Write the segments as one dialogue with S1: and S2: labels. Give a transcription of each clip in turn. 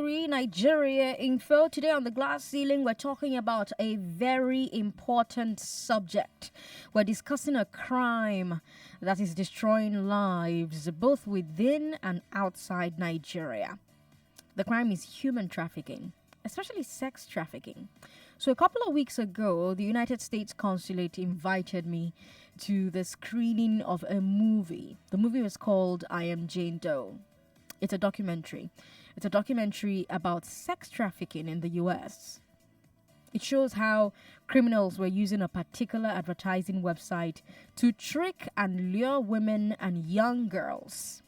S1: 3 Nigeria Info. Today on the glass ceiling, we're talking about a very important subject. We're discussing a crime that is destroying lives both within and outside Nigeria. The crime is human trafficking, especially sex trafficking. So a couple of weeks ago, the United States Consulate invited me to the screening of a movie. The movie was called I Am Jane Doe. It's a documentary. It's a documentary about sex trafficking in the US. It shows how criminals were using a particular advertising website to trick and lure women and young girls.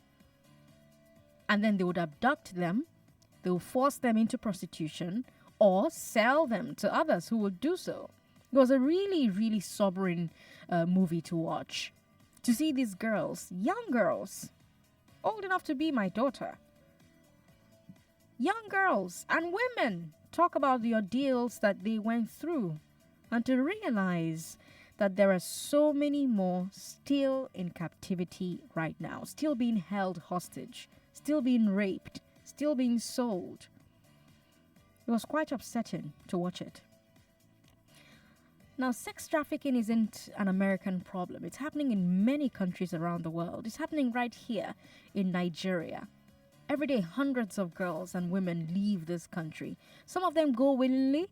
S1: And then they would abduct them, they would force them into prostitution, or sell them to others who would do so. It was a really, really sobering movie to watch. To see these girls, young girls, old enough to be my daughter, young girls and women talk about the ordeals that they went through, and to realize that there are so many more still in captivity right now, still being held hostage, still being raped, still being sold. It was quite upsetting to watch it. Now, sex trafficking isn't an American problem. It's happening in many countries around the world. It's happening right here in Nigeria. Every day, hundreds of girls and women leave this country. Some of them go willingly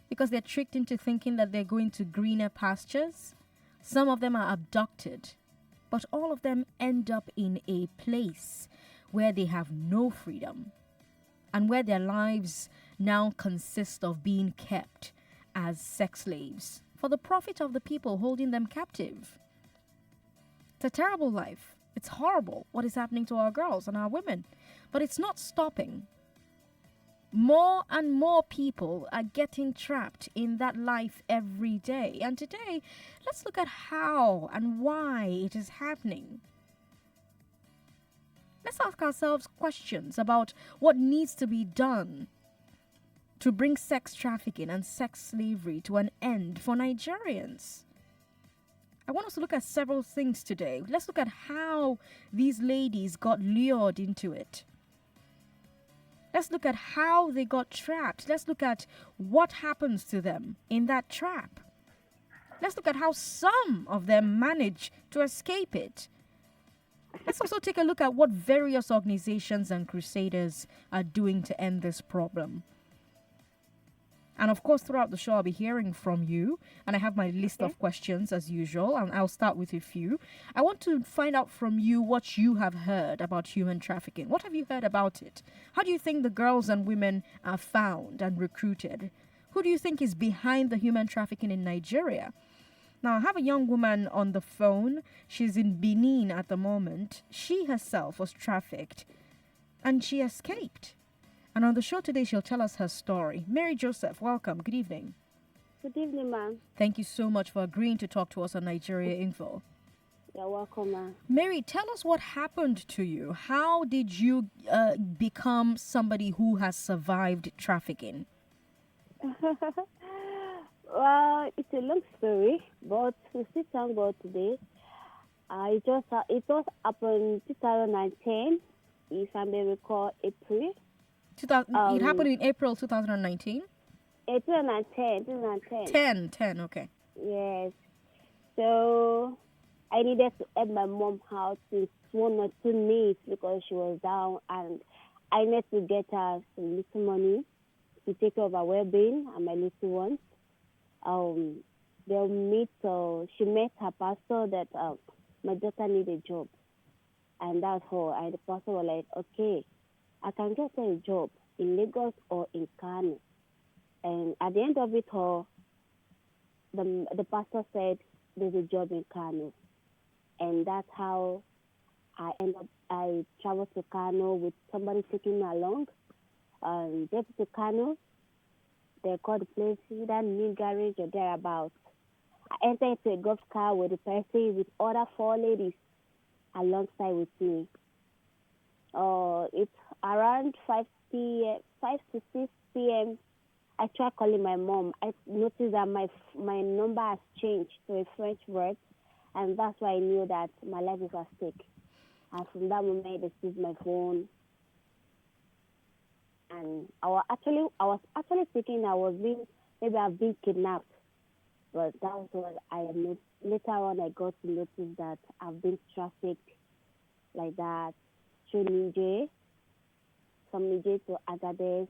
S1: because they're tricked into thinking that they're going to greener pastures. Some of them are abducted. But all of them end up in a place where they have no freedom and where their lives now consist of being kept as sex slaves for the profit of the people holding them captive. It's a terrible life. It's horrible what is happening to our girls and our women. But it's not stopping. More and more people are getting trapped in that life every day. And today, let's look at how and why it is happening. Let's ask ourselves questions about what needs to be done to bring sex trafficking and sex slavery to an end for Nigerians. I want us to look at several things today. Let's look at how these ladies got lured into it. Let's look at how they got trapped. Let's look at what happens to them in that trap. Let's look at how some of them manage to escape it. Let's also take a look at what various organizations and crusaders are doing to end this problem. And of course, throughout the show, I'll be hearing from you. And I have my list of questions as usual. And I'll start with a few. I want to find out from you what you have heard about human trafficking. What have you heard about it? How do you think the girls and women are found and recruited? Who do you think is behind the human trafficking in Nigeria? Now, I have a young woman on the phone. She's in Benin at the moment. She herself was trafficked and she escaped. And on the show today, she'll tell us her story. Mary Joseph, welcome. Good evening.
S2: Good evening, ma'am.
S1: Thank you so much for agreeing to talk to us on Nigeria Info.
S2: You're welcome, ma'am.
S1: Mary, tell us what happened to you. How did you become somebody who has survived trafficking?
S2: Well, it's a long story, but we still talk about today. It was happened 2019, if I may recall, April.
S1: It happened in April 2019?
S2: 2010.
S1: 10, okay.
S2: Yes. So I needed to help my mom out with 1 or 2 needs because she was down, and I needed to get her some little money to take care of her well-being and my little ones. She met her pastor that my daughter need a job, and that's all. And the pastor was like, okay, I can get her a job in Lagos or in Kano. And at the end of it all, the pastor said there's a job in Kano. And that's how I traveled to Kano with somebody taking me along. Get to Kano, they called the place either New Garage or thereabouts. I entered into a golf car with a person with other 4 ladies alongside with me. It's around 5 to 6 p.m. I tried calling my mom. I noticed that my number has changed to a French word, and that's why I knew that my life is at stake. And from that moment, they seized my phone. And I was actually thinking maybe I've been kidnapped, but that was what later on I got to notice that I've been trafficked like that through Niger, from Niger to Agadez,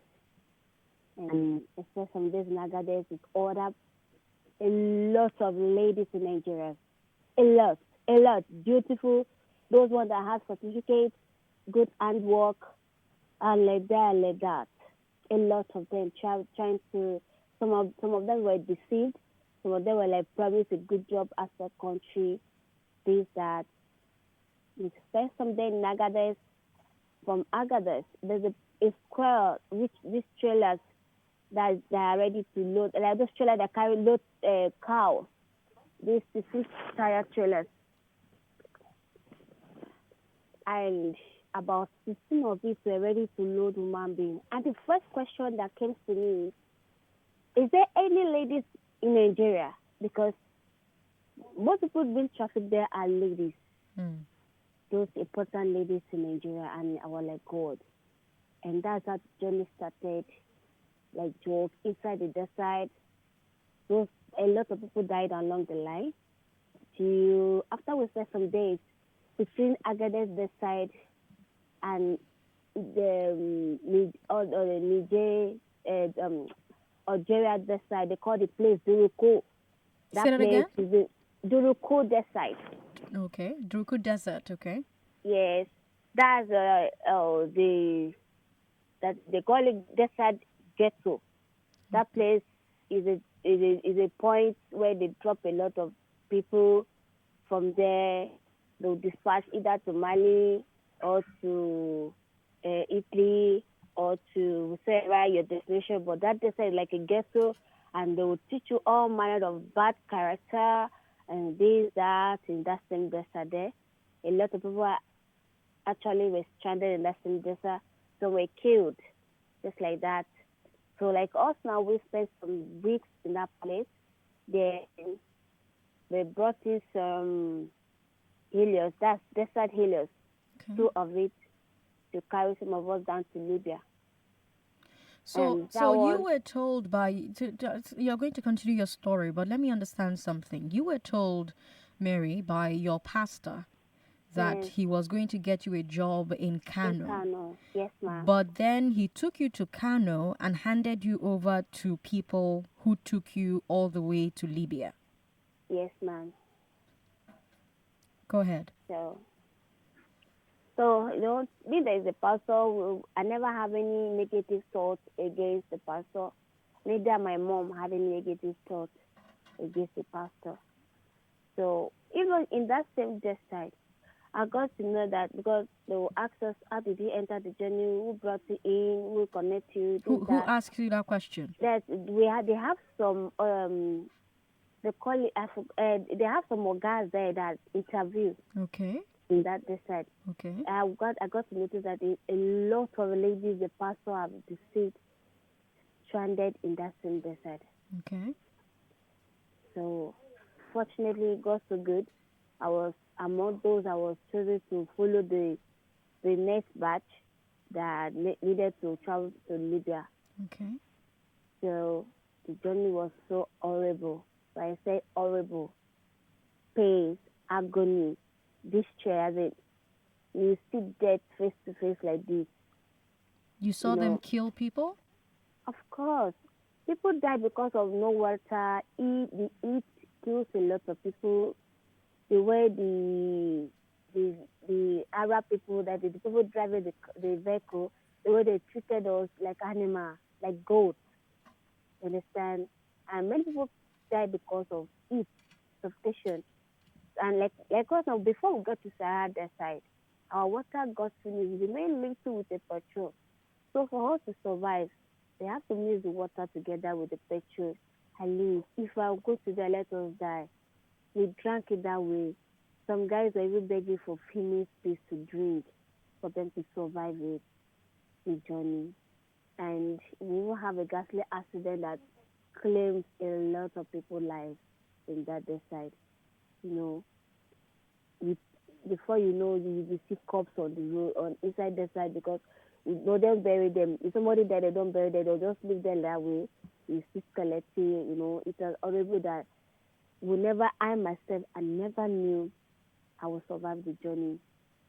S2: and especially some days in Agadez with a lot of ladies in Nigeria, a lot, beautiful, those ones that have certificates, good handwork, and like that. A lot of them trying to. Some of them were deceived. Some of them were like promised a good job as a country. This that. We spent some day in Agadez. From Agadez, there's a square which these trailers that they are ready to load. Like those trailers that carry load cows. These 6 tire trailers, and about 16 of it were ready to load human beings. And the first question that came to me is there any ladies in Nigeria? Because most people being trafficked there are ladies. Those important ladies in Nigeria, and I was like, God. And that's how the journey started. Like, joke inside the desert. A lot of people died along the line. After we spent some days between Agadez desert and the Niger, Algeria desert, they call the place Duruko.
S1: Say that
S2: place
S1: again?
S2: is the Duruko desert.
S1: Okay, Druku Desert. Okay.
S2: Yes, that's that they call it desert ghetto. That place is a point where they drop a lot of people. From there, they'll dispatch either to Mali or to Italy or to wherever your destination. But that desert is like a ghetto, and they will teach you all manner of bad character and this, that, in that same desert there. A lot of people actually were stranded in that same desert, so were killed, just like that. So like us now, we spent some weeks in that place. They brought in some helios, that's desert helios,
S1: Okay.
S2: 2 of it, to carry some of us down to Libya.
S1: So you were told you're going to continue your story, but let me understand something. You were told, Mary, by your pastor that he was going to get you a job in Kano.
S2: In Kano, yes, ma'am.
S1: But then he took you to Kano and handed you over to people who took you all the way to Libya.
S2: Yes, ma'am.
S1: Go ahead.
S2: So me as a pastor, I never have any negative thoughts against the pastor. Neither my mom had any negative thoughts against the pastor. So even in that same desert, I got to know that because they will ask us, how did you enter the journey? Who brought you in? Who connect you?
S1: Who asked you that question?
S2: That they have some they call it they have some guys there that interview.
S1: Okay.
S2: In that desert.
S1: Okay.
S2: I got to notice that a lot of ladies the pastor have deceived, stranded in that same desert.
S1: Okay.
S2: So fortunately, it got so good. I was among those I was chosen to follow the next batch that needed to travel to Libya.
S1: Okay.
S2: So the journey was so horrible. But I say horrible. Pain, agony, distress. You see death face to face like this.
S1: You saw them kill people?
S2: Of course. People die because of no water. The heat kills a lot of people. The way the Arab people, that the people driving the vehicle, the way they treated us like animals, like goats. Understand? And many people die because of heat, suffocation. And like us now, before we got to Sahara Desert, our water got finished. We remain linked with the petrol. So for us to survive, they have to mix the water together with the petrol. At least, if I go to there, let us die. We drank it that way. Some guys are even begging for female space to drink for them to survive it, the journey. And we will have a ghastly accident that claims a lot of people's lives in that desert. Before you know, you will see cops on the road, on inside the side, because No, don't bury them. If somebody died, they don't bury them. They'll just leave them that way. You see skeleton, it was horrible that I myself, I never knew I would survive the journey.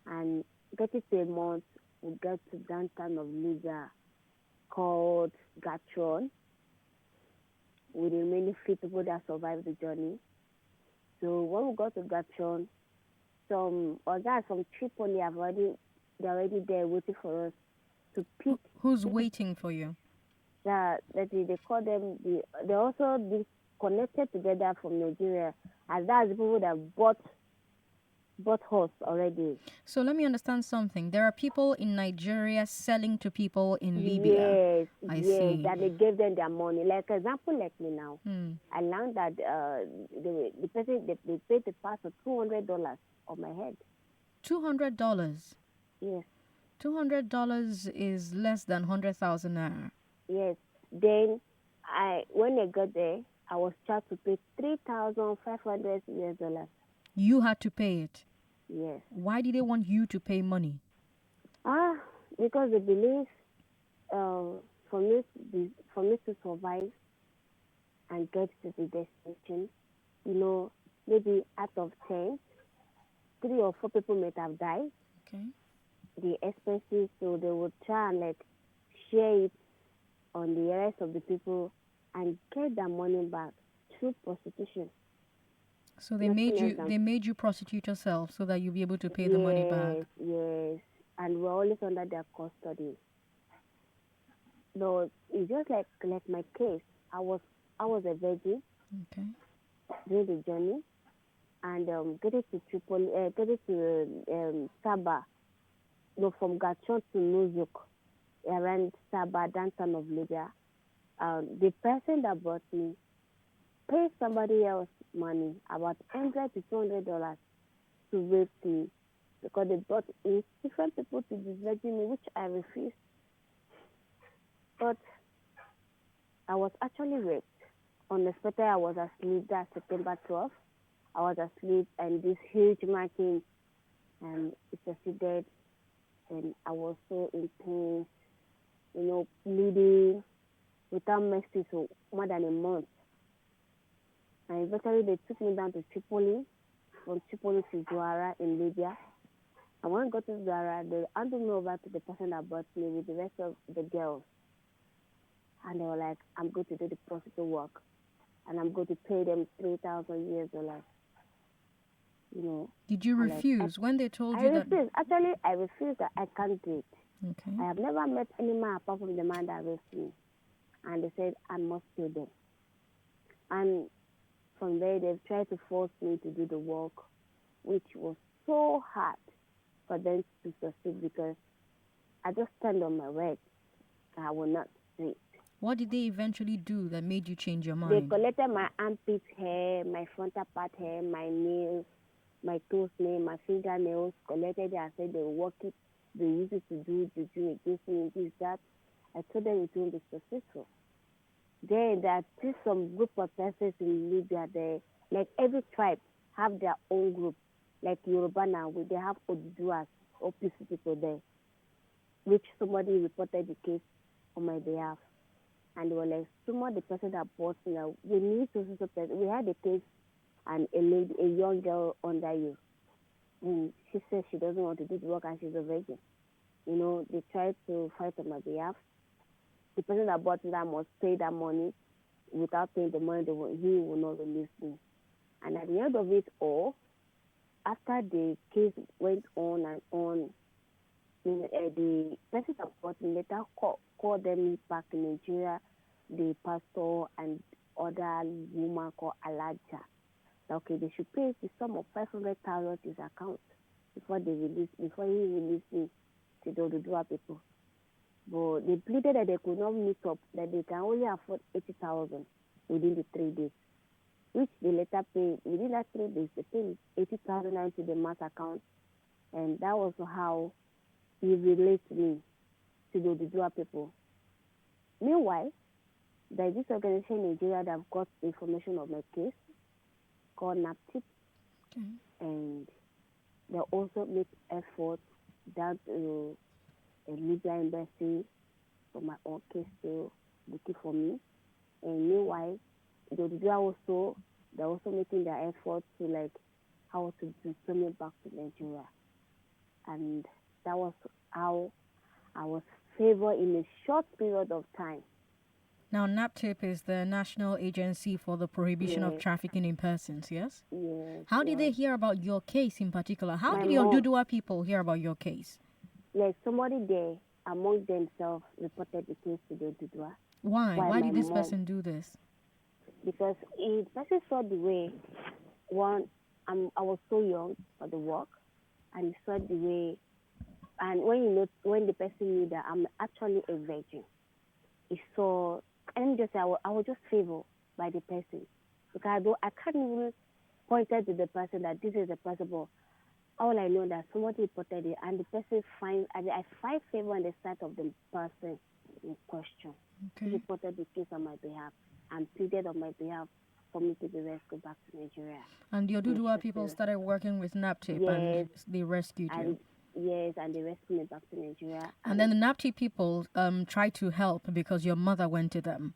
S2: And getting to a month, we get to downtown of Liga called Gatron with the remaining few people that survived the journey. So when we got to Gatron, some guys from Tripoli they're already there waiting for us to pick.
S1: Who's waiting for you?
S2: That they call them they also be connected together from Nigeria, and that's the people that bought horse already.
S1: So let me understand something. There are people in Nigeria selling to people in Libya.
S2: Yes,
S1: I see.
S2: that they gave them their money. Like example, like me now, I learned that the person they paid the pastor $200 on my head.
S1: $200.
S2: Yes.
S1: $200 is less than 100,000 naira.
S2: Yes. Then when I got there, I was charged to pay $3,500.
S1: You had to pay it.
S2: Yes.
S1: Why did they want you to pay money?
S2: Because they believe for me to survive and get to the destination, maybe out of 10, 3 or 4 people might have died.
S1: Okay.
S2: The expenses, so they would try and share it on the rest of the people and get their money back through prostitution.
S1: So they made you prostitute yourself so that you'll be able to pay the money back.
S2: Yes, and we're always under their custody. No, it's just like my case. I was a virgin.
S1: Okay.
S2: During the journey, and getting to Tripoli, getting to Saba, from Gachon to Nuzuk, around Saba, downtown of Libya. The person that brought me paid somebody else money, about $100 to $200 to rape me, because they brought in different people to disvirgin me, which I refused. But I was actually raped. Unexpected, I was asleep that September 12th. I was asleep, and this huge marking, and it succeeded, and I was so in pain, bleeding without mercy for more than a month. And eventually they took me down to Tripoli, from Tripoli to Zuara in Libya. And when I got to Zuara, they handed me over to the person that brought me with the rest of the girls. And they were like, I'm going to do the prostitute work, and I'm going to pay them $3,000.
S1: Did you refuse when they told you that?
S2: I refused. Actually, I refused that I can't do it.
S1: Okay.
S2: I have never met any man apart from the man that raped me. And they said, I must pay them. And from there, they've tried to force me to do the work, which was so hard for them to succeed, because I just stand on my word. I will not do it.
S1: What did they eventually do that made you change your mind?
S2: They collected my armpit hair, my frontal part hair, my nails, my toes nail, my fingernails, collected it and said they will work it. They use it to do juju against me, this, that. I told them it won't be successful. Then there are still some group of persons in Libya there. Like every tribe have their own group. Like Yoruba now, they have Oduduwas, OPC people there, which somebody reported the case on my behalf. And they were like, someone, the person that bought me, we need to see person. We had a case and a young girl under you. And she said she doesn't want to do the work and she's a virgin. They tried to fight on my behalf. The person that bought me that must pay that money. Without paying the money, he will not release me. And at the end of it all, after the case went on and on, the person that bought me later called them back in Nigeria, the pastor and other woman called Alaja. Okay, they should pay the sum of 500,000 to his account before he released me to the Oduduwa people. But they pleaded that they could not meet up, that they can only afford 80,000 within the 3 days, which they later paid. Within that 3 days, they paid 80,000 into the mass account, and that was how he released me to the Oduduwa people. Meanwhile, there is this organization in Nigeria that have got information of my case called NAPTIP, and they also make efforts down to a Libya embassy for my own case to looking for me. And meanwhile, the Odudua also, they're also making their effort to like how to bring me back to Nigeria. And that was how I was favored in a short period of time.
S1: Now, NAPTIP is the National Agency for the Prohibition of
S2: Yes,
S1: Trafficking in Persons, yes?
S2: yes,
S1: How did they
S2: yes.
S1: hear about your case in particular? How
S2: My
S1: did your
S2: mom,
S1: Dudua people hear about your case?
S2: like somebody there among themselves reported the case to the Odudua.
S1: Why?
S2: Why
S1: Why
S2: my
S1: did this
S2: mom?
S1: person do this?
S2: Because the person saw the way one I was so young for the work, and he saw the way. And when the person knew that I'm actually a virgin, he saw. And just say I was just favored by the person because I can't even point out to the person that this is the person. But all I know that somebody reported it, and the person I find favor on the side of the person in question. He
S1: Okay.
S2: reported the case on my behalf and pleaded on my behalf for me to be rescued back to Nigeria.
S1: And your
S2: And
S1: Dudua
S2: she
S1: people
S2: said,
S1: started working with NAPTIP
S2: yes,
S1: and they rescued you.
S2: and yes, and they rescued me back to Nigeria.
S1: And then the NAPTIP people tried to help because your mother went to them.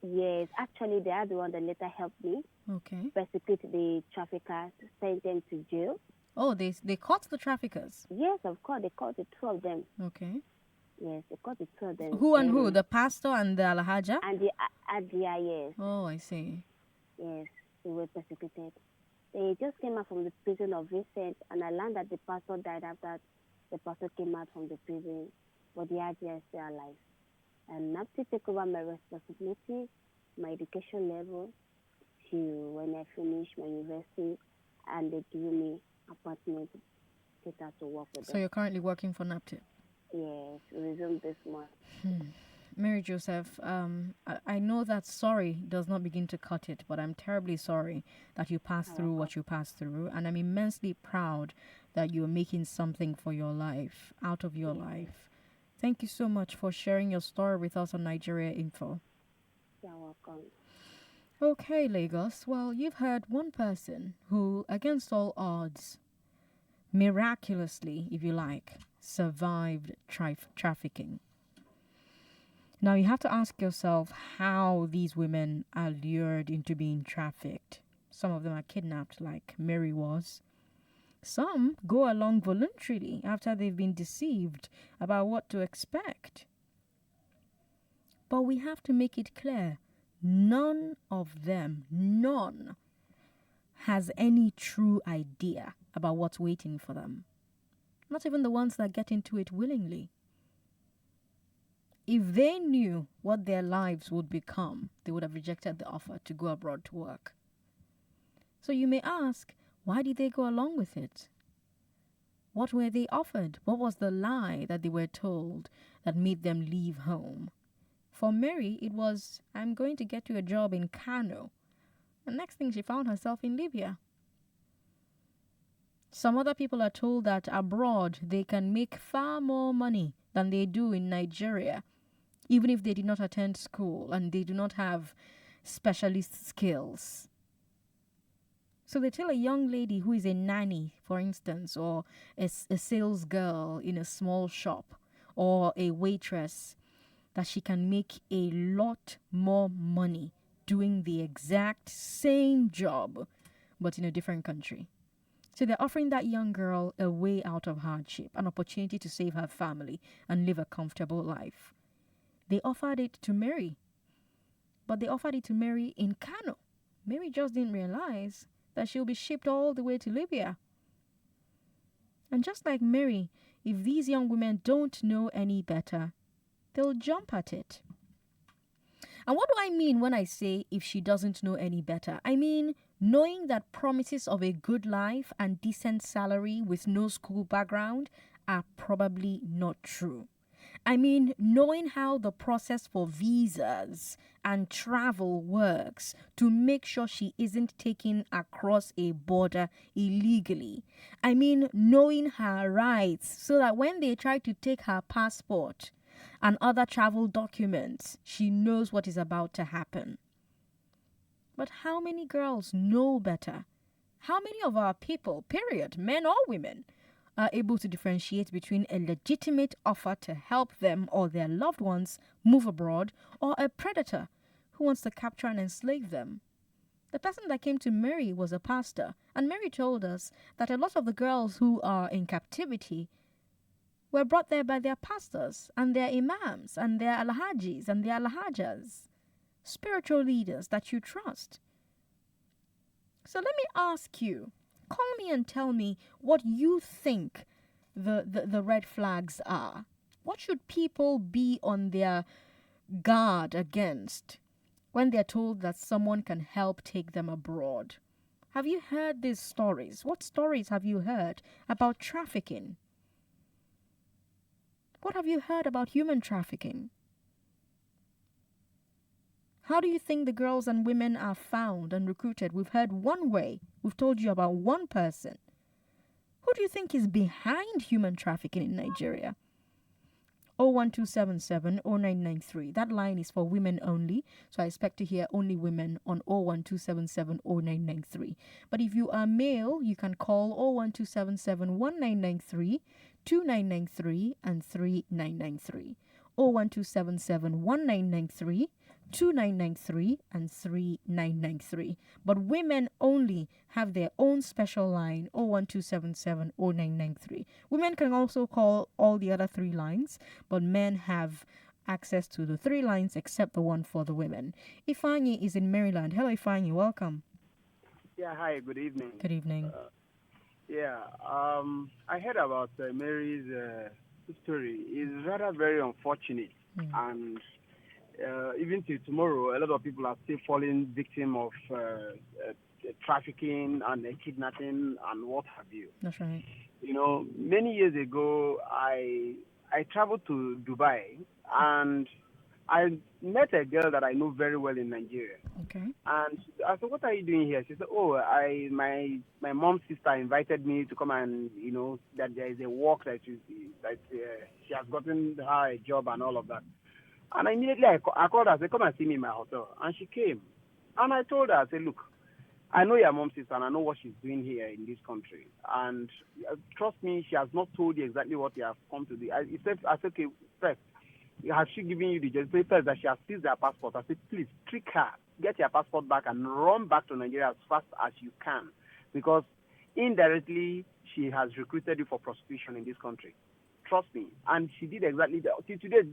S2: Yes, actually, they are the one that later helped me
S1: Okay.
S2: persecute the traffickers, send them to jail.
S1: Oh, they caught the traffickers.
S2: Yes, of course, they caught the two of them.
S1: Okay.
S2: Yes, they caught the two of them.
S1: Who and who? The pastor and the Alhaja?
S2: And the Adia, yes,
S1: Oh, I see.
S2: yes, they were persecuted. They just came out from the prison of Vincent, and I learned that the pastor died after the pastor came out from the prison, but the Adia is still alive. And now to take over my responsibility, my education level, to when I finish my university, and they give me appointment to take out to work with
S1: So
S2: them.
S1: you're currently working for NAPTIP.
S2: Yes, resume this month.
S1: Mary Joseph, I know that sorry does not begin to cut it, but I'm terribly sorry that you passed through what you passed through. And I'm immensely proud that you're making something for your life, out of your life. Thank you so much for sharing your story with us on Nigeria Info.
S2: You're welcome.
S1: Okay, Lagos. Well, you've heard one person who, against all odds, miraculously, if you like, survived trafficking. Now, you have to ask yourself how these women are lured into being trafficked. Some of them are kidnapped, like Mary was. Some go along voluntarily after they've been deceived about what to expect. But we have to make it clear, none of them, none, has any true idea about what's waiting for them. Not even the ones that get into it willingly. If they knew what their lives would become, they would have rejected the offer to go abroad to work. So you may ask, why did they go along with it? What were they offered? What was the lie that they were told that made them leave home? For Mary, it was, I'm going to get you a job in Kano. The next thing, she found herself in Libya. Some other people are told that abroad they can make far more money than they do in Nigeria, even if they did not attend school and they do not have specialist skills. So they tell a young lady who is a nanny, for instance, or a sales girl in a small shop, or a waitress, that she can make a lot more money doing the exact same job, but in a different country. So they're offering that young girl a way out of hardship, an opportunity to save her family and live a comfortable life. They offered it to Mary, but they offered it to Mary in Kano. Mary just didn't realize that she'll be shipped all the way to Libya. And just like Mary, if these young women don't know any better, they'll jump at it. And what do I mean when I say if she doesn't know any better? I mean knowing that promises of a good life and decent salary with no school background are probably not true. I mean, knowing how the process for visas and travel works to make sure she isn't taken across a border illegally. I mean, knowing her rights so that when they try to take her passport and other travel documents, she knows what is about to happen. But how many girls know better? How many of our people, period, men or women, are able to differentiate between a legitimate offer to help them or their loved ones move abroad or a predator who wants to capture and enslave them. The person that came to Mary was a pastor, and Mary told us that a lot of the girls who are in captivity were brought there by their pastors and their imams and their alhajis and their alhajas, spiritual leaders that you trust. So let me ask you, call me and tell me what you think the red flags are. What should people be on their guard against when they're told that someone can help take them abroad? Have you heard these stories? What stories have you heard about trafficking? What have you heard about human trafficking? How do you think the girls and women are found and recruited? We've heard one way. We've told you about one person. Who do you think is behind human trafficking in Nigeria? 01277 0993. That line is for women only, so I expect to hear only women on 01277 0993. But if you are male, you can call 01277 1993, 2993, and 3993. 01277 1993, 2993 and 3993. But women only have their own special line 01277 0993. Women can also call all the other three lines, but men have access to the three lines except the one for the women. Ifeanyi is in Maryland. Hello, Ifeanyi. Welcome.
S3: Yeah, hi, good evening.
S1: Good evening.
S3: I heard about Mary's story. It's rather very unfortunate, and even till tomorrow, a lot of people are still falling victim of trafficking and kidnapping and what have you.
S1: That's right.
S3: You know, many years ago, I traveled to Dubai, and I met a girl that I know very well in Nigeria.
S1: Okay.
S3: And I said, "What are you doing here?" She said, "Oh, my mom's sister invited me to come and that there is a work that she has gotten her a job and all of that." And immediately I called her. I said, "Come and see me in my hotel." And she came. And I told her, I said, "Look, I know your mom's sister and I know what she's doing here in this country. And trust me, she has not told you exactly what you have come to do." I said, "Okay, first, has she given you the just first that she has seized her passport?" I said, "Please, trick her. Get your passport back and run back to Nigeria as fast as you can. Because indirectly, she has recruited you for prostitution in this country. Trust me." And she did exactly that. Till today,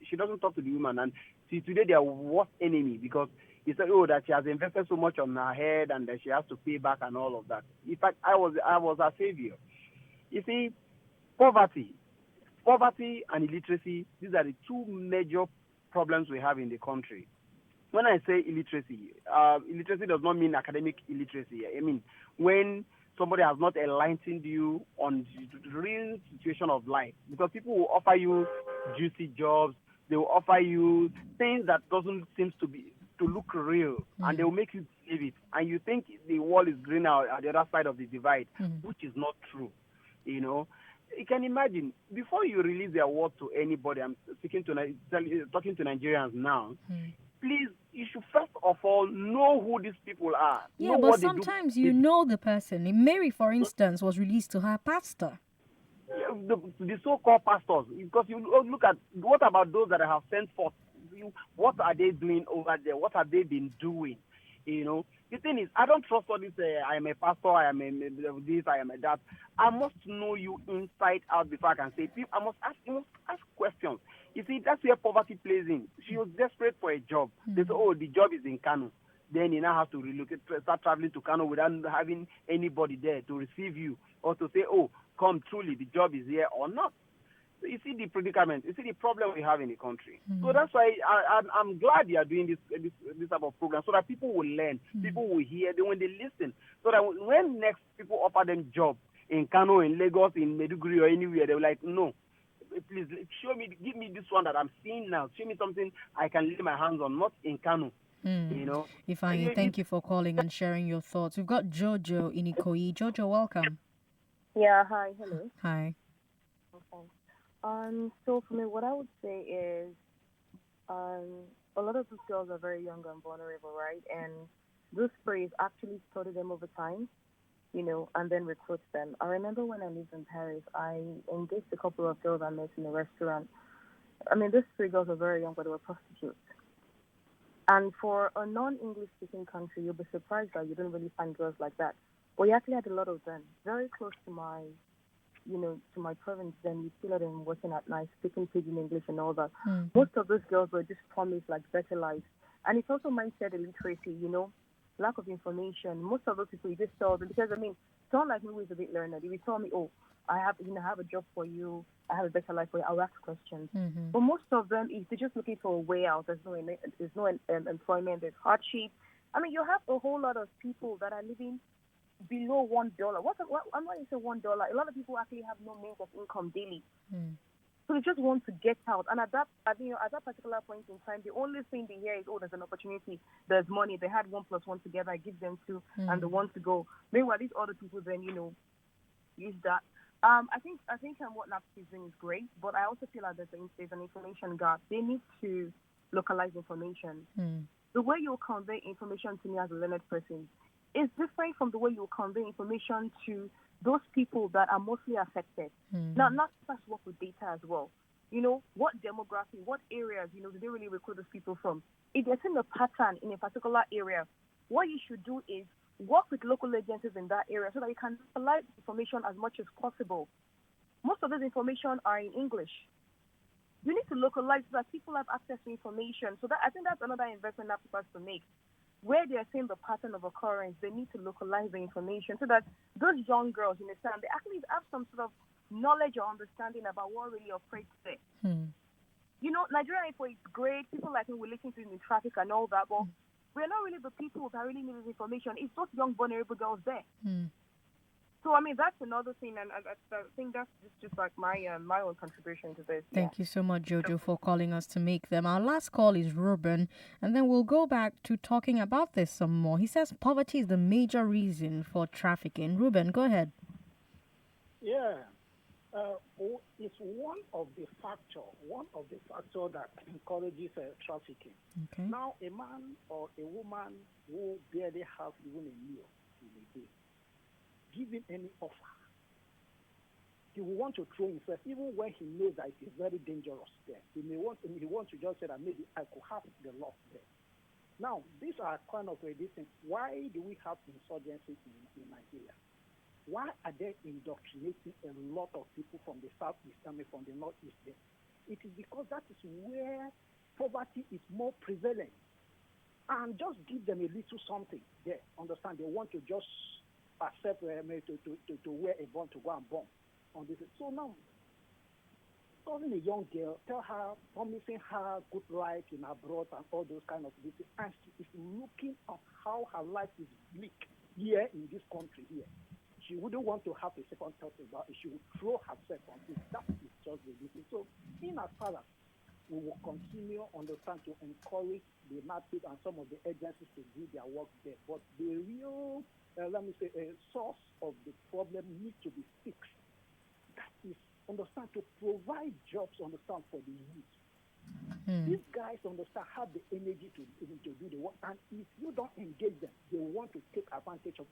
S3: she doesn't talk to the woman. And till today, they are worst enemy because he said, "Oh, that she has invested so much on her head and that she has to pay back and all of that." In fact, I was her savior. You see, poverty and illiteracy, these are the two major problems we have in the country. When I say illiteracy, illiteracy does not mean academic illiteracy. I mean, when somebody has not enlightened you on the real situation of life. Because people will offer you juicy jobs, they will offer you things that doesn't seem to look real, and they will make you believe it. And you think the world is greener at the other side of the divide, which is not true. You can imagine, before you release the award to anybody, I'm talking to Nigerians now, please, you should first of all know who these people are.
S1: Yeah, but sometimes you know the person. Mary, for instance, was released to her pastor.
S3: The so-called pastors, because you look at, what about those that have sent forth? What are they doing over there? What have they been doing? The thing is, I don't trust all this, I am a pastor, I am this, I am a that. I must know you inside out before I can say. I must ask questions. You see, that's where poverty plays in. She was desperate for a job. They said, "Oh, the job is in Kano." Then you now have to relocate, start traveling to Kano without having anybody there to receive you or to say, "Oh, come, truly, the job is here," or not. So you see the predicament. You see the problem we have in the country. So that's why I'm glad you are doing this type of program, so that people will learn, people will hear, when they listen, so that when next people offer them job in Kano, in Lagos, in Maiduguri, or anywhere, they're like, "No, please show me, give me this one that I'm seeing now. Show me something I can lay my hands on, not in Kano."
S1: Ifeanyi, thank you for calling and sharing your thoughts. We've got Jojo in Ikoyi. Jojo, welcome.
S4: Yeah, hi, hello.
S1: Hi.
S4: Okay. So for me, what I would say is, a lot of these girls are very young and vulnerable, right? And this phrase actually studied them over time. and then recruit them. I remember when I lived in Paris, I engaged a couple of girls I met in a restaurant. I mean, these three girls were very young, but they were prostitutes. And for a non-English speaking country, you'll be surprised that you don't really find girls like that. But you actually had a lot of them. Very close to my province, then you see a lot of them working at night, speaking pidgin English and all that. Most of those girls were just promised like better lives. And it's also mindset illiteracy, lack of information. Most of those people you just tell them, because I mean, someone like me who is a bit learned, if you tell me, oh, I have a job for you, I have a better life for you, I'll ask questions. But most of them, if they're just looking for a way out, there's no employment, there's hardship. I mean, you have a whole lot of people that are living below $1. I'm not even say $1. A lot of people actually have no means of income daily. So they just want to get out. And at that particular point in time, the only thing they hear is, oh, there's an opportunity, there's money. They had 1 + 1 together, I give them 2, and they want to go. Meanwhile, these other people then, use that. I think what NAPS is doing is great, but I also feel like there's an information gap. They need to localize information. The way you convey information to me as a learned person is different from the way you convey information to those people that are mostly affected. Now, not just work with data as well. What demography, what areas, do they really recruit those people from? If they're seeing a pattern in a particular area, what you should do is work with local agencies in that area so that you can localize information as much as possible. Most of this information are in English. You need to localize so that people have access to information. So that I think that's another investment that people have to make. Where they are seeing the pattern of occurrence, they need to localize the information so that those young girls, they actually have some sort of knowledge or understanding about what really operates there. Nigeria info is great. People like me will listen to it in traffic and all that, but we're not really the people that really need this information. It's those young, vulnerable girls there. So, I mean, that's another thing, and I think that's just like my own contribution to this.
S1: Thank you so much, Jojo, for calling us to make them. Our last call is Ruben, and then we'll go back to talking about this some more. He says poverty is the major reason for trafficking. Ruben, go ahead.
S5: Yeah. It's one of the factor that encourages trafficking.
S1: Okay.
S5: Now, a man or a woman who barely have even a meal in a day, given any offer, he will want to throw himself, even when he knows that it is very dangerous there. He want to just say that maybe I could have the loss there. Now, these are kind of things. Why do we have insurgency in Nigeria? Why are they indoctrinating a lot of people from the southeast, from the northeast there? It is because that is where poverty is more prevalent. And just give them a little something there. Understand? They want to just accept to wear a bond, to go and bomb on this. So now, calling a young girl, promising her good life in abroad and all those kind of things, and she is looking at how her life is bleak here in this country here. She wouldn't want to have a second thought about it. She would throw herself on it. That is just the reason. So, in as far as we will continue, understand, to encourage the NAPID and some of the agencies to do their work there. But the real, source of the problem needs to be fixed. That is, understand, to provide jobs, understand, for the youth. These guys, understand, have the energy to do the work. And if you don't engage them, they want to take advantage of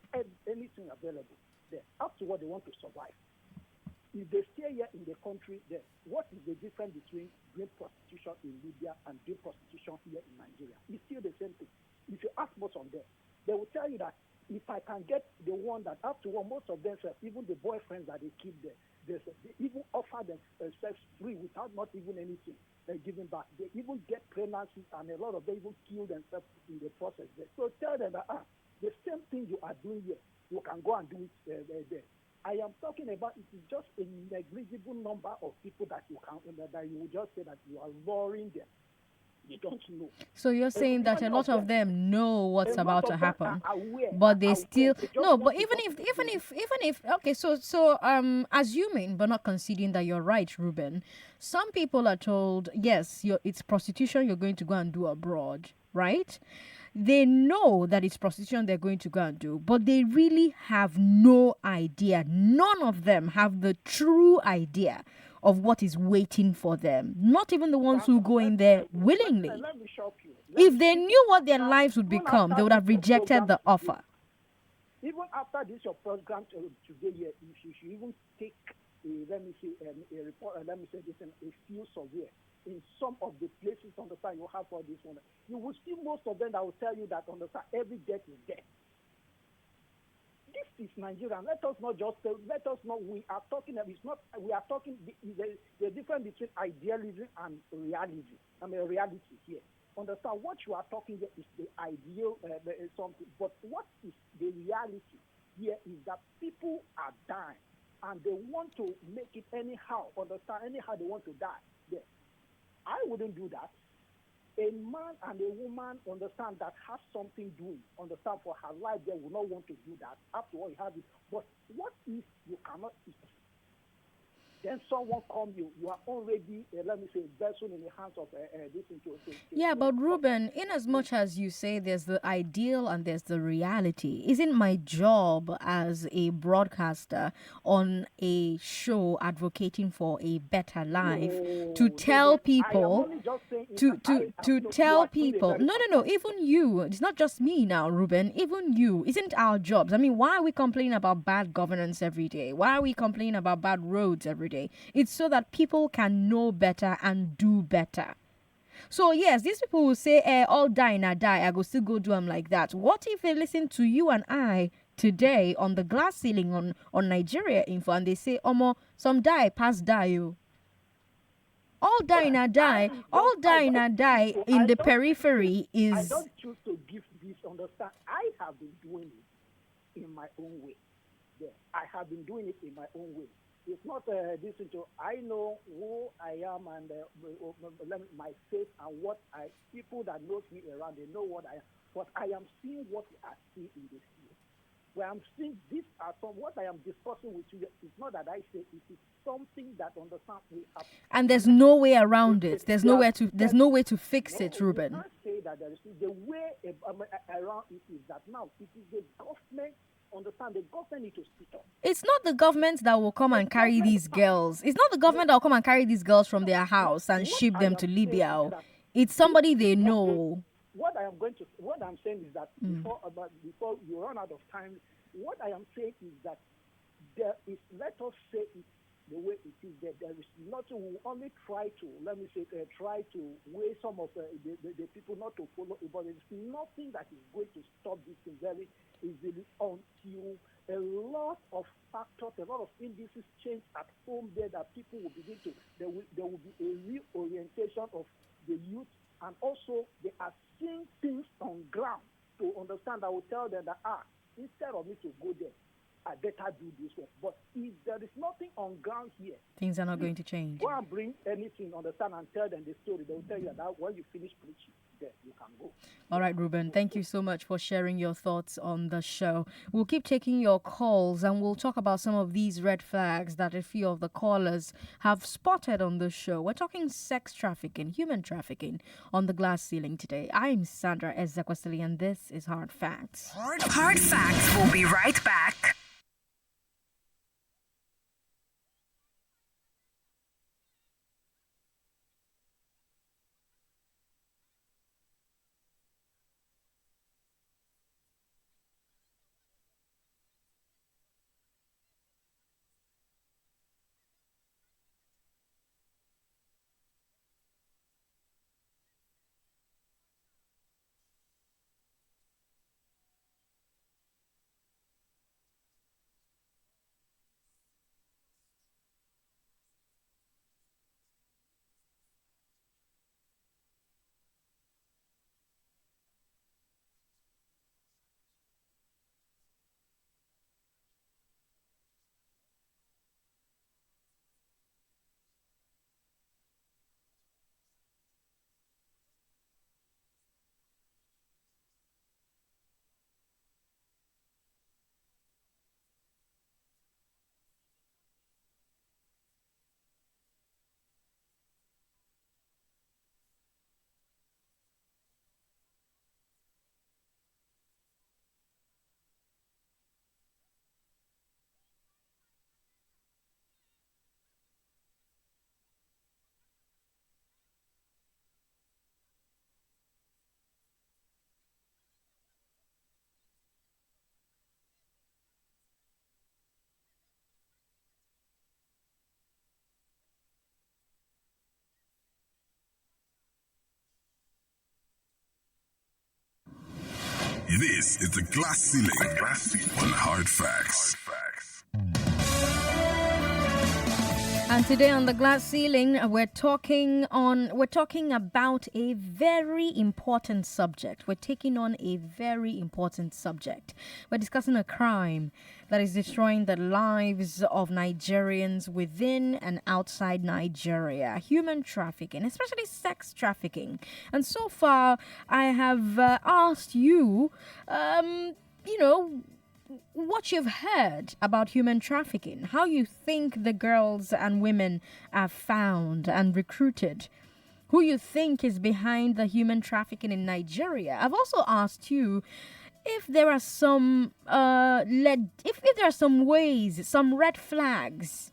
S5: anything available there. After what, they want to survive. If they stay here in the country, then what is the difference between doing prostitution in Libya and doing prostitution here in Nigeria? It's still the same thing. If you ask most of them, they will tell you that if I can get the one that after all, most of them, even the boyfriends that they keep there, they even offer themselves free without not even anything giving back. They even get pregnancy, and a lot of them even kill themselves in the process there. So tell them that the same thing you are doing here, you can go and do it there. I am talking about, it is just a negligible number of people that you will just say that you are luring them. You don't know.
S1: So you're saying that a lot of them know what's about to happen, but they still no. But even if okay, so assuming but not conceding that you're right, Ruben, some people are told yes, it's prostitution you're going to go and do abroad, right? They know that it's prostitution they're going to go and do, but they really have no idea. None of them have the true idea of what is waiting for them. Not even the ones who go in there willingly.
S5: Let me shock you.
S1: If they knew what their lives would become, they would have rejected the offer.
S5: Even after this your program today here, if you should even take let me say a report, let me say this in a field survey in some of the places on the side you have for this one, you will see most of them that will tell you that on the side every death is death. This is Nigeria. Let us not just let us not. We are talking. It's not. We are talking. The difference between idealism and realism. I mean, reality here. Understand what you are talking here is the ideal something, but what is the reality here is that people are dying and they want to make it anyhow. Understand? Anyhow they want to die. Yeah. I wouldn't do that. A man and a woman understand that has something doing, understand for her life, they will not want to do that. After all, you have it. But what if you cannot eat? Then someone come you are already, let me say, vessel in the hands of this into.
S1: Yeah, but Ruben, in as much as you say there's the ideal and there's the reality, isn't my job as a broadcaster on a show advocating for a better life to tell people to tell people no, even you, it's not just me now, Ruben, even you, isn't our jobs. I mean, why are we complaining about bad governance every day? Why are we complaining about bad roads every day? It's so that people can know better and do better. So yes, these people will say, all die na die, I go still go do them like that. What if they listen to you and I today on the glass ceiling on Nigeria Info and they say, Omo, some die, pass die you. All die na die, all die na die in the periphery is...
S5: I don't choose to give this, understand. I have been doing it in my own way. Yeah, I have been doing it in my own way. It's not this into, I know who I am and my face and what people that knows me around, they know what I am. But I am seeing what I see in this field. Where I'm seeing these are some, what I am discussing with you, it's not that I say it is something that understand we have.
S1: And there's no way around it. There's no way to fix it, Ruben.
S5: I can't say that there is the way around it is that now it is the government. Understand, the government need to speak up.
S1: It's not the government that will come and carry these girls. It's not the government that will come and carry these girls from their house and ship them to Libya. It's somebody they know.
S5: What I'm saying is that before you run out of time, what I am saying is that there is, let us say it the way it is, that there is nothing. We will only try to, let me say, try to weigh some of the people not to follow it, but there is nothing that is going to stop this thing very easily until a lot of factors, a lot of indices change at home there, that people will begin to, there will be a reorientation of the youth, and also they are seeing things on ground to understand. I will tell them that, instead of me to go there, I better do this one. But if there is nothing on ground here,
S1: things are not going to change.
S5: Go and bring anything, understand, and tell them the story. They will tell you that when you finish preaching, then you can go.
S1: All right, Ruben, thank you so much for sharing your thoughts on the show. We'll keep taking your calls and we'll talk about some of these red flags that a few of the callers have spotted on the show. We're talking sex trafficking, human trafficking on the glass ceiling today. I'm Sandra Ezekwesili and this is Hard Facts.
S6: Hard Facts will be right back.
S7: This is the Glass Ceiling on Hard Facts.
S1: And today on the Glass Ceiling, we're talking about a very important subject. We're taking on a very important subject. We're discussing a crime that is destroying the lives of Nigerians within and outside Nigeria. Human trafficking, especially sex trafficking. And so far, I have asked you, what you've heard about human trafficking, how you think the girls and women are found and recruited, who you think is behind the human trafficking in Nigeria. I've also asked you if there are some ways, some red flags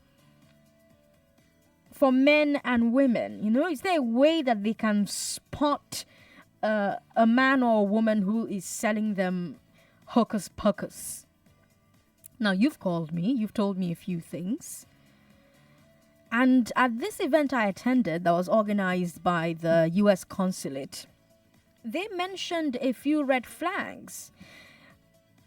S1: for men and women. Is there a way that they can spot a man or a woman who is selling them hocus pocus? Now, you've called me, you've told me a few things. And at this event I attended that was organized by the US consulate, they mentioned a few red flags.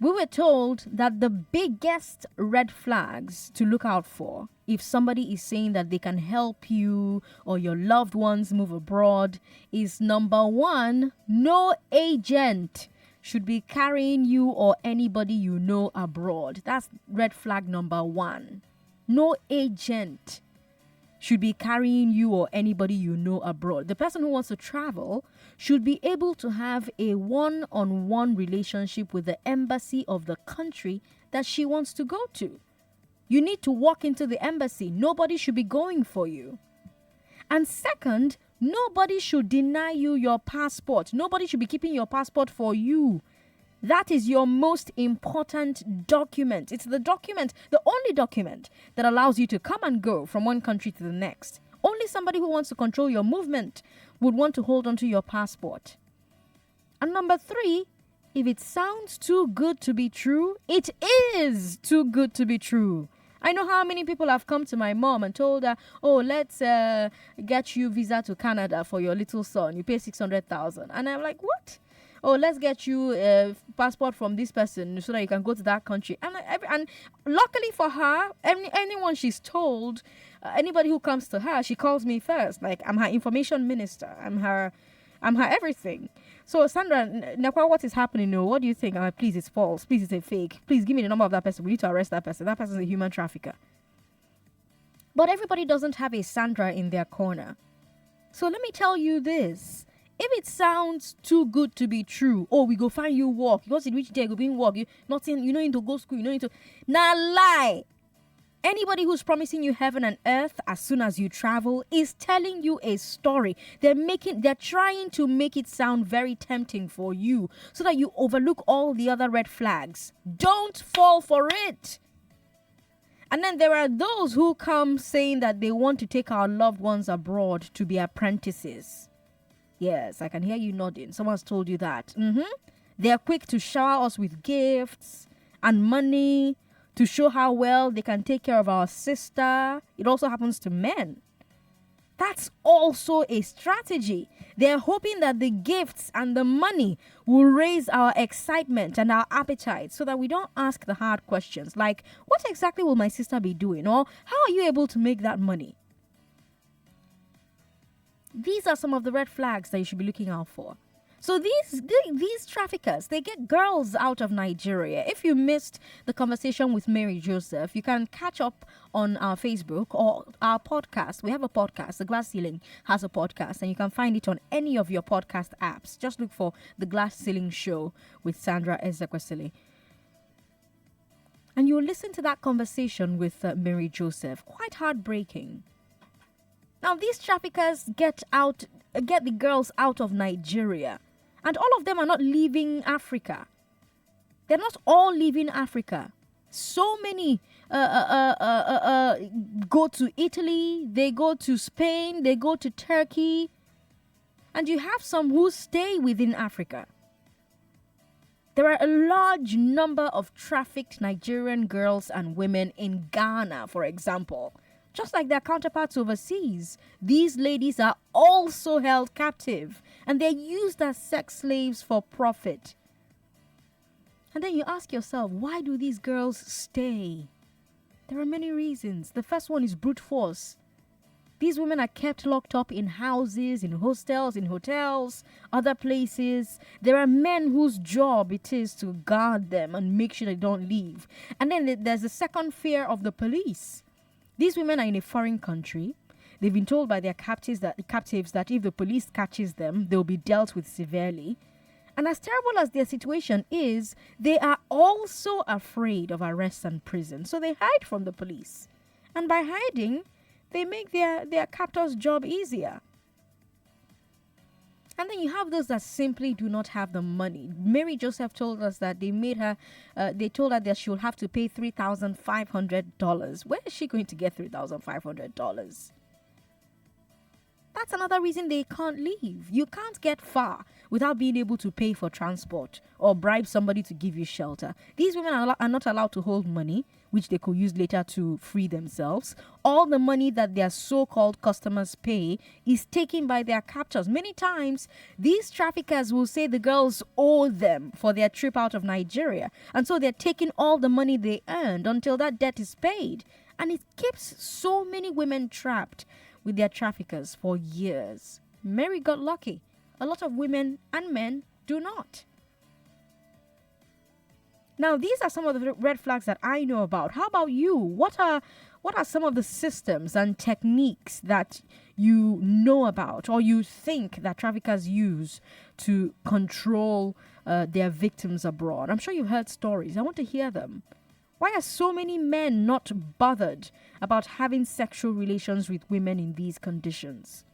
S1: We were told that the biggest red flags to look out for if somebody is saying that they can help you or your loved ones move abroad is, number one, no agent should be carrying you or anybody you know abroad. That's red flag number one. No agent should be carrying you or anybody you know abroad. The person who wants to travel should be able to have a one-on-one relationship with the embassy of the country that she wants to go to. You need to walk into the embassy. Nobody should be going for you. And second, nobody should deny you your passport. Nobody should be keeping your passport for you. That is your most important document. It's the only document that allows you to come and go from one country to the next. Only somebody who wants to control your movement would want to hold onto your passport. And number three, if it sounds too good to be true, it is too good to be true. I know how many people have come to my mom and told her, let's get you visa to Canada for your little son. You pay 600,000. And I'm like, what? Let's get you a passport from this person so that you can go to that country. And luckily for her, anyone she's told, anybody who comes to her, she calls me first. Like, I'm her information minister. I'm her everything. So, Sandra, Nakwa, what is happening? What do you think? I'm like, please, it's false. Please, it's a fake. Please give me the number of that person. We need to arrest that person. That person is a human trafficker. But everybody doesn't have a Sandra in their corner. So let me tell you this. If it sounds too good to be true, we go find you work. You want to reach there, go bring work. You don't need to go school. You don't need to. Nah, lie. Anybody who's promising you heaven and earth as soon as you travel is telling you a story. They're trying to make it sound very tempting for you so that you overlook all the other red flags. Don't fall for it. And then there are those who come saying that they want to take our loved ones abroad to be apprentices. Yes, I can hear you nodding. Someone's told you that. They're quick to shower us with gifts and money to show how well they can take care of our sister. It also happens to men. That's also a strategy. They're hoping that the gifts and the money will raise our excitement and our appetite so that we don't ask the hard questions like, what exactly will my sister be doing? Or how are you able to make that money? These are some of the red flags that you should be looking out for. So these traffickers, they get girls out of Nigeria. If you missed the conversation with Mary Joseph, you can catch up on our Facebook or our podcast. We have a podcast. The Glass Ceiling has a podcast, and you can find it on any of your podcast apps. Just look for The Glass Ceiling Show with Sandra Ezekwesili. And you'll listen to that conversation with Mary Joseph. Quite heartbreaking. Now, these traffickers get the girls out of Nigeria. And all of them are not leaving Africa. They're not all leaving Africa. So many go to Italy, they go to Spain, they go to Turkey. And you have some who stay within Africa. There are a large number of trafficked Nigerian girls and women in Ghana, for example. Just like their counterparts overseas, these ladies are also held captive and they're used as sex slaves for profit. And then you ask yourself, why do these girls stay? There are many reasons. The first one is brute force. These women are kept locked up in houses, in hostels, in hotels, other places. There are men whose job it is to guard them and make sure they don't leave. And then there's the second fear of the police. These women are in a foreign country. They've been told by their captives that if the police catches them, they'll be dealt with severely. And as terrible as their situation is, they are also afraid of arrest and prison. So they hide from the police. And by hiding, they make their captor's job easier. And then you have those that simply do not have the money. Mary Joseph told us that they told her that she'll have to pay $3,500. Where is she going to get $3,500? That's another reason they can't leave. You can't get far without being able to pay for transport or bribe somebody to give you shelter. These women are not allowed to hold money, which they could use later to free themselves. All the money that their so-called customers pay is taken by their captors. Many times, these traffickers will say the girls owe them for their trip out of Nigeria. And so they're taking all the money they earned until that debt is paid. And it keeps so many women trapped with their traffickers for years. Mary got lucky. A lot of women and men do not. Now, these are some of the red flags that I know about. How about you? What are some of the systems and techniques that you know about or you think that traffickers use to control their victims abroad? I'm sure you've heard stories. I want to hear them. Why are so many men not bothered about having sexual relations with women in these conditions?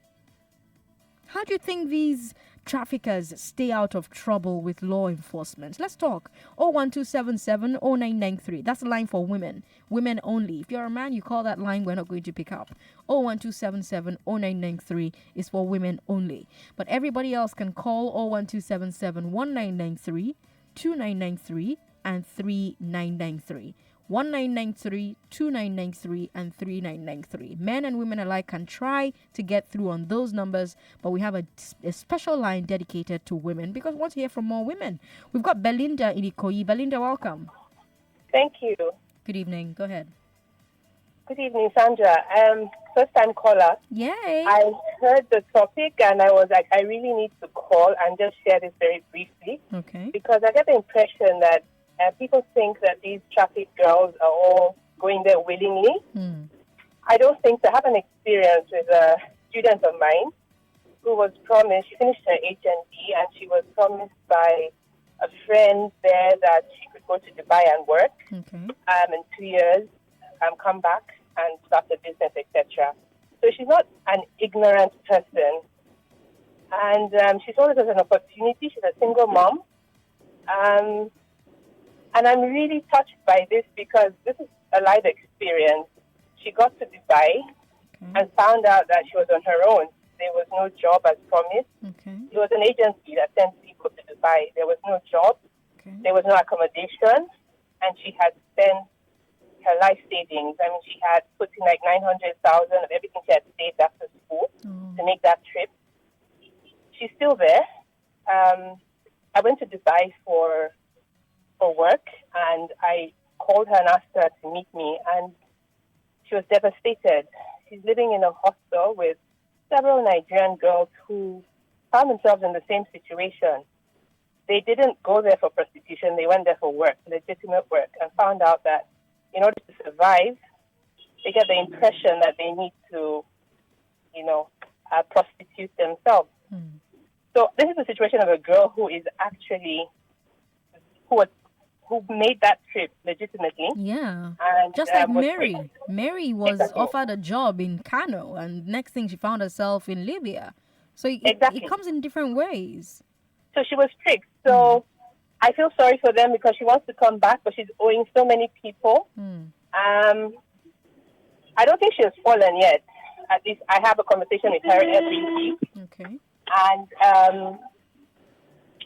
S1: How do you think these traffickers stay out of trouble with law enforcement? Let's talk. 01277 0993. That's the line for women. Women only. If you're a man, you call that line. We're not going to pick up. 01277 0993 is for women only. But everybody else can call 01277 1993 2993 and 3993. 1993, 2993, and 3993. Men and women alike can try to get through on those numbers, but we have a special line dedicated to women because we want to hear from more women. We've got Belinda in Ikoyi. Belinda, welcome.
S8: Thank you.
S1: Good evening. Go ahead.
S8: Good evening, Sandra. First-time caller.
S1: Yay.
S8: I heard the topic and I was like, I really need to call and just share this very briefly.
S1: Okay.
S8: Because I get the impression that people think that these trafficked girls are all going there willingly. I don't think so. I have an experience with a student of mine who was promised, she finished her HND and she was promised by a friend there that she could go to Dubai and work in 2 years, come back and start a business, etc. So she's not an ignorant person. And she saw this as an opportunity. She's a single mom. And I'm really touched by this because this is a life experience. She got to Dubai and found out that she was on her own. There was no job as promised. It was an agency that sent people to Dubai. There was no job. There was no accommodation. And she had spent her life savings. I mean, she had put in like 900,000 of everything she had saved after school to make that trip. She's still there. I went to Dubai for work, and I called her and asked her to meet me, and she was devastated. She's living in a hostel with several Nigerian girls who found themselves in the same situation. They didn't go there for prostitution, they went there for work, legitimate work, and found out that in order to survive, they get the impression that they need to, prostitute themselves. So this is the situation of a girl who is actually, who made that trip legitimately.
S1: Yeah.
S8: And,
S1: just like Mary.
S8: free.
S1: Mary was offered a job in Kano, and next thing she found herself in Libya. So it comes in different ways.
S8: So she was tricked. So I feel sorry for them because she wants to come back, but she's owing so many people. I don't think she has fallen yet. At least I have a conversation with her every week.
S1: Okay.
S8: And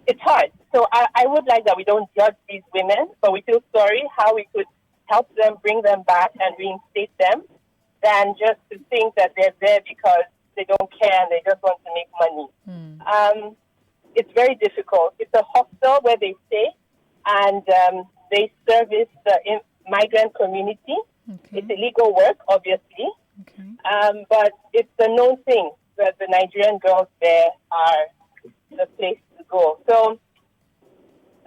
S8: it's hard. So I would like that we don't judge these women, but we feel sorry how we could help them, bring them back, and reinstate them, than just to think that they're there because they don't care and they just want to make money. It's very difficult. It's a hostel where they stay, and they service the migrant community.
S1: Okay.
S8: It's illegal work, obviously,
S1: Okay.
S8: but it's a known thing that the Nigerian girls there are the place to go. So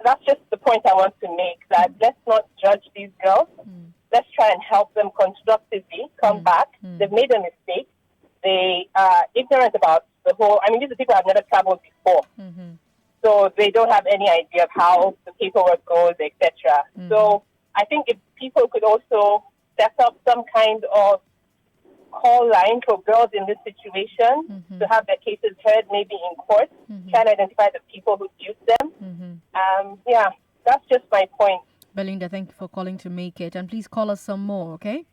S8: that's just the point I want to make, that let's not judge these girls. Let's try and help them constructively come back. They've made a mistake. They are ignorant about the whole, I mean, these are people who have never traveled before. So they don't have any idea of how the paperwork goes, etc. So I think if people could also set up some kind of call line for girls in this situation to have their cases heard, maybe in court, try and identify the people who abuse them. Yeah, that's just my point.
S1: Belinda, thank you for calling to make it. And please call us some more, okay?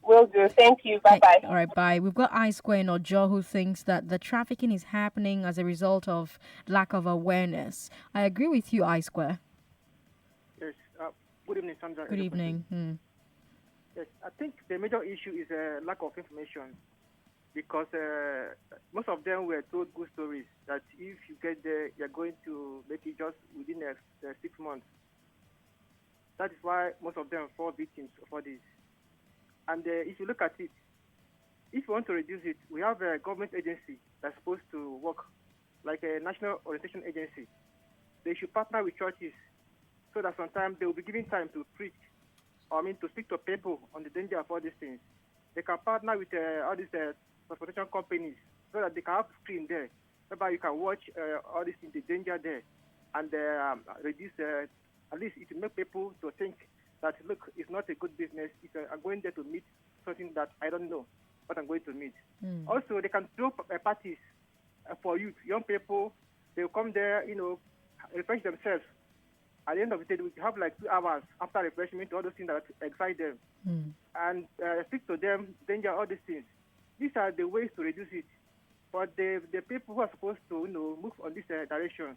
S8: Will do. Thank you. Bye-bye.
S1: All right, bye. We've got I-Square in Ojo who thinks that the trafficking is happening as a result of lack of awareness. I agree with you, I-Square.
S9: Yes. Good evening, Sandra.
S1: Good evening.
S9: Yes, I think the major issue is lack of information, because most of them were told good stories that if you get there, you're going to make it just within 6 months. That is why most of them fall victims for this. And if you look at it, if you want to reduce it, we have a government agency that's supposed to work like a national orientation agency. They should partner with churches so that sometimes they will be given time to preach, to speak to people on the danger of all these things. They can partner with all these transportation companies so that they can have screen there, whereby you can watch all these things, the danger there, and reduce, at least it will make people to think that, look, it's not a good business. I'm going there to meet something that I don't know what I'm going to meet. Also, they can throw parties for youth, young people. They'll come there, refresh themselves. At the end of the day, we have like 2 hours after refreshment, all those things that excite them. And speak to them, danger, all these things. These are the ways to reduce it. But the people who are supposed to move on this direction,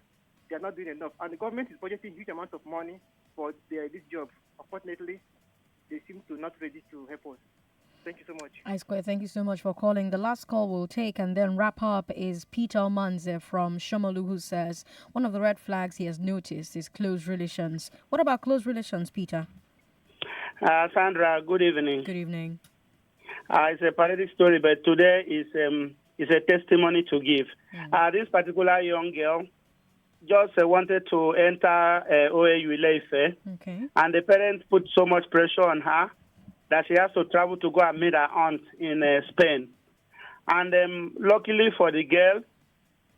S9: they are not doing enough. And the government is budgeting huge amounts of money for this job. Unfortunately, they seem to not ready to help us. Thank you so much.
S1: I-Square, thank you so much for calling. The last call we'll take and then wrap up is Peter Manze from Shomolu, who says one of the red flags he has noticed is close relations. What about close relations, Peter?
S10: Sandra, good evening.
S1: Good evening.
S10: It's a pathetic story, but today is a testimony to give. This particular young girl just wanted to enter OAU Ileife, and the parents put so much pressure on her that she has to travel to go and meet her aunt in Spain. And luckily for the girl,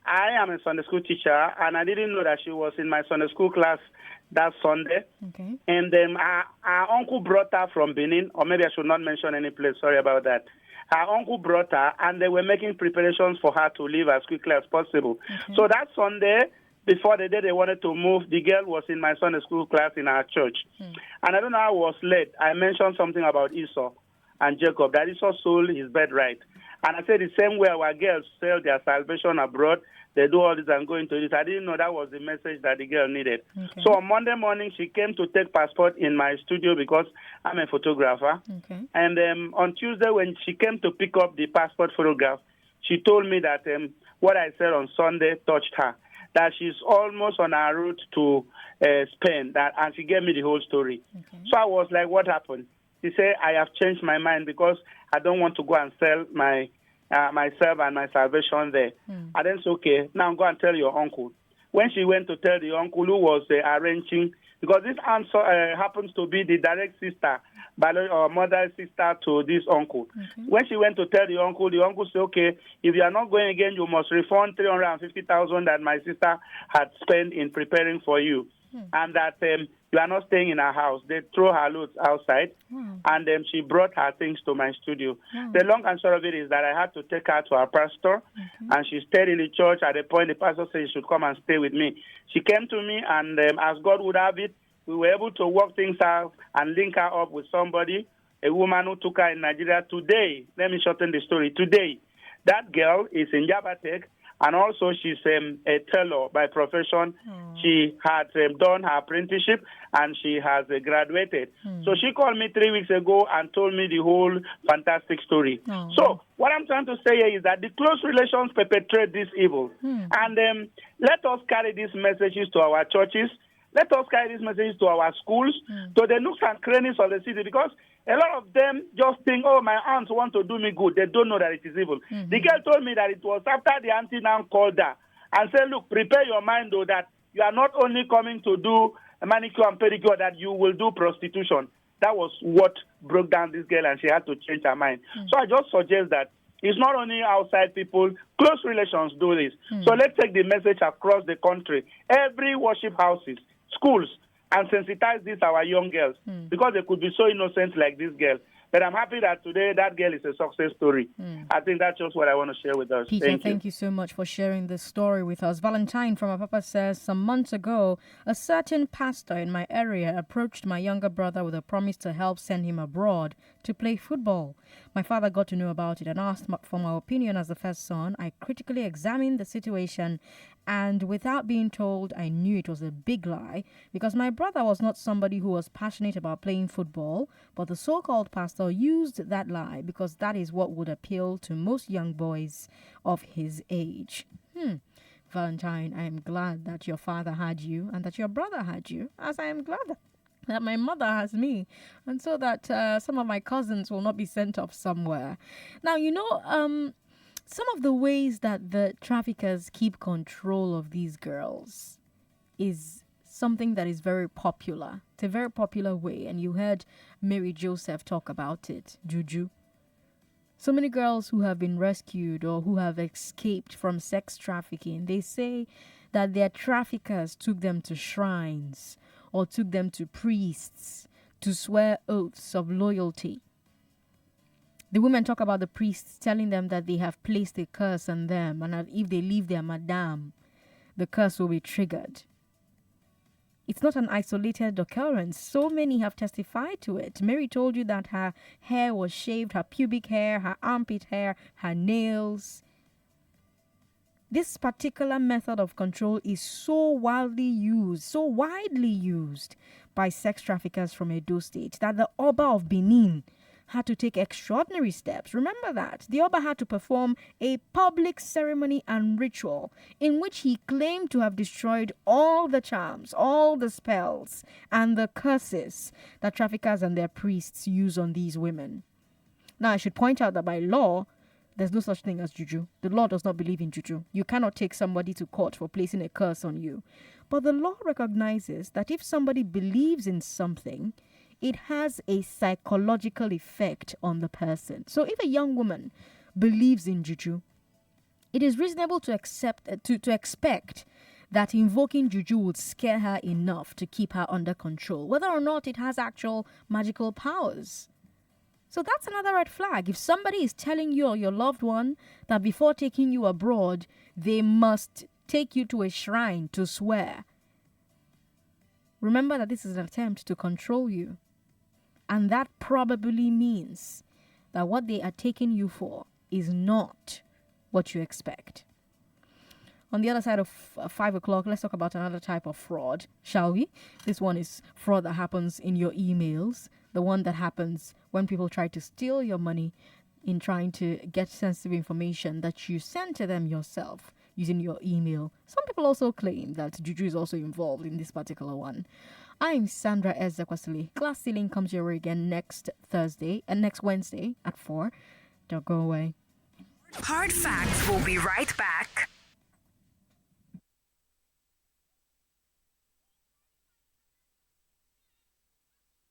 S10: I am a Sunday school teacher, and I didn't know that she was in my Sunday school class that Sunday. And our uncle brought her from Benin, or maybe I should not mention any place, sorry about that. Her uncle brought her, and they were making preparations for her to leave as quickly as possible. So that Sunday, before the day they wanted to move, the girl was in my Sunday school class in our church. And I don't know how I was led. I mentioned something about Esau and Jacob, that Esau sold his birthright. And I said the same way our girls sell their salvation abroad, they do all this and go into this. I didn't know that was the message that the girl needed. So on Monday morning, she came to take passport in my studio because I'm a photographer. And on Tuesday, when she came to pick up the passport photograph, she told me that what I said on Sunday touched her, that she's almost on her route to Spain, and she gave me the whole story. So I was like, what happened? She said, I have changed my mind because I don't want to go and sell myself and my salvation there. And then it's okay. Now go and tell your uncle. When she went to tell the uncle who was arranging, because this answer happens to be the direct sister, or mother's sister to this uncle. When she went to tell the uncle said, okay, if you are not going again, you must refund 350,000 that my sister had spent in preparing for you. And that you are not staying in her house. They throw her loads outside, and she brought her things to my studio. The long and short of it is that I had to take her to our pastor, and she stayed in the church. At the point, the pastor said she should come and stay with me. She came to me, and as God would have it, we were able to work things out and link her up with somebody, a woman who took her in Nigeria. Today, let me shorten the story. Today, that girl is in Jabatek, and also she's a tailor by profession. She had done her apprenticeship, and she has graduated. So she called me 3 weeks ago and told me the whole fantastic story. So what I'm trying to say here is that the close relations perpetrate this evil. And let us carry these messages to our churches. Let us carry these messages to our schools, to the nooks and crannies of the city, because a lot of them just think, oh, my aunts want to do me good. They don't know that it is evil. The girl told me that it was after the auntie now called her and said, look, prepare your mind, though, that you are not only coming to do a manicure and pedicure, that you will do prostitution. That was what broke down this girl, and she had to change her mind. So I just suggest that it's not only outside people, close relations do this. So let's take the message across the country. Every worship houses, schools, and sensitize these our young girls, because they could be so innocent like this girl. But I'm happy that today that girl is a success story. I think that's just what I want to share with us.
S1: Peter, thank you so much for sharing this story with us. Valentine from Apapa says, some months ago, a certain pastor in my area approached my younger brother with a promise to help send him abroad to play football. My father got to know about it and asked for my opinion as the first son. I critically examined the situation, and without being told, I knew it was a big lie, because my brother was not somebody who was passionate about playing football, but the so-called pastor used that lie because that is what would appeal to most young boys of his age. Valentine, I am glad that your father had you and that your brother had you, as I am glad that my mother has me, and so that some of my cousins will not be sent off somewhere. Now, some of the ways that the traffickers keep control of these girls is something that is very popular. It's a very popular way, and you heard Mary Joseph talk about it, Juju. So many girls who have been rescued or who have escaped from sex trafficking, they say that their traffickers took them to shrines or took them to priests to swear oaths of loyalty. The women talk about the priests telling them that they have placed a curse on them, and that if they leave their madame, the curse will be triggered. It's not an isolated occurrence. So many have testified to it. Mary told you that her hair was shaved, her pubic hair, her armpit hair, her nails. This particular method of control is so widely used by sex traffickers from Edo State that the Oba of Benin had to take extraordinary steps. Remember that. The Oba had to perform a public ceremony and ritual in which he claimed to have destroyed all the charms, all the spells, and the curses that traffickers and their priests use on these women. Now, I should point out that by law, there's no such thing as juju. The law does not believe in juju. You cannot take somebody to court for placing a curse on you. But the law recognizes that if somebody believes in something, it has a psychological effect on the person. So if a young woman believes in juju, it is reasonable to expect that invoking juju would scare her enough to keep her under control, whether or not it has actual magical powers. So that's another red flag. If somebody is telling you or your loved one that before taking you abroad, they must take you to a shrine to swear, remember that this is an attempt to control you. And that probably means that what they are taking you for is not what you expect. On the other side of 5 o'clock, let's talk about another type of fraud, shall we? This one is fraud that happens in your emails, the one that happens when people try to steal your money in trying to get sensitive information that you send to them yourself using your email. Some people also claim that juju is also involved in this particular one. I'm Sandra Ezekwesili. Glass Ceiling comes your way again next Wednesday at 4. Don't go away.
S6: Hard Facts will be right back.